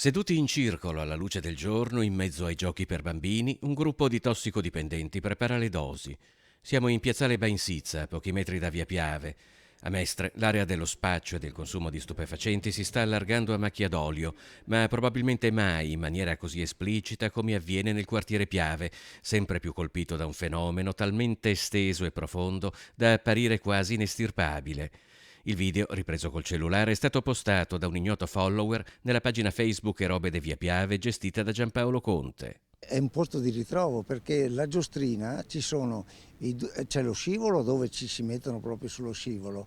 Seduti in circolo alla luce del giorno, in mezzo ai giochi per bambini, un gruppo di tossicodipendenti prepara le dosi. Siamo in piazzale Bainsizza, a pochi metri da Via Piave. A Mestre, l'area dello spaccio e del consumo di stupefacenti si sta allargando a macchia d'olio, ma probabilmente mai in maniera così esplicita come avviene nel quartiere Piave, sempre più colpito da un fenomeno talmente esteso e profondo da apparire quasi inestirpabile. Il video, ripreso col cellulare, è stato postato da un ignoto follower nella pagina Facebook Robe de Via Piave gestita da Giampaolo Conte. È un posto di ritrovo perché la Giostrina c'è lo scivolo dove ci si mettono proprio sullo scivolo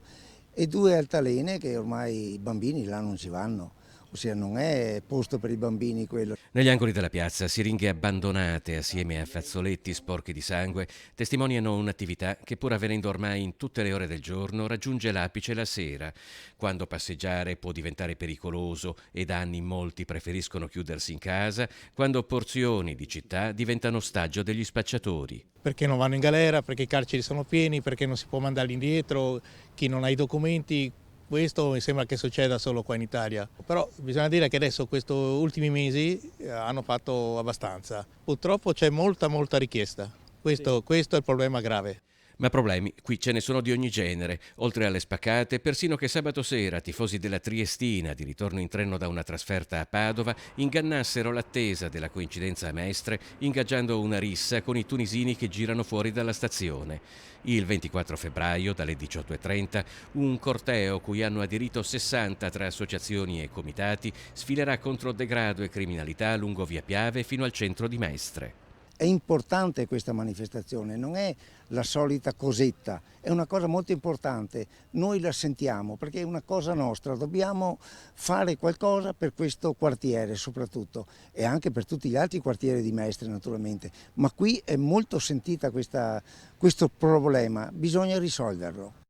e due altalene che ormai i bambini là non ci vanno, ossia non è posto per i bambini quello. Negli angoli della piazza, siringhe abbandonate assieme a fazzoletti sporchi di sangue testimoniano un'attività che, pur avvenendo ormai in tutte le ore del giorno, raggiunge l'apice la sera, quando passeggiare può diventare pericoloso e da anni molti preferiscono chiudersi in casa, quando porzioni di città diventano ostaggio degli spacciatori. Perché non vanno in galera, perché i carceri sono pieni, perché non si può mandarli indietro, chi non ha i documenti. Questo mi sembra che succeda solo qua in Italia, però bisogna dire che adesso questi ultimi mesi hanno fatto abbastanza. Purtroppo c'è molta richiesta, questo è il problema grave. Ma problemi qui ce ne sono di ogni genere, oltre alle spaccate, persino che sabato sera tifosi della Triestina, di ritorno in treno da una trasferta a Padova, ingannassero l'attesa della coincidenza a Mestre, ingaggiando una rissa con i tunisini che girano fuori dalla stazione. Il 24 febbraio, dalle 18:30, un corteo cui hanno aderito 60 tra associazioni e comitati sfilerà contro degrado e criminalità lungo Via Piave fino al centro di Mestre. È importante questa manifestazione, non è la solita cosetta, è una cosa molto importante, noi la sentiamo perché è una cosa nostra, dobbiamo fare qualcosa per questo quartiere soprattutto e anche per tutti gli altri quartieri di Mestre naturalmente, ma qui è molto sentita questo problema, bisogna risolverlo.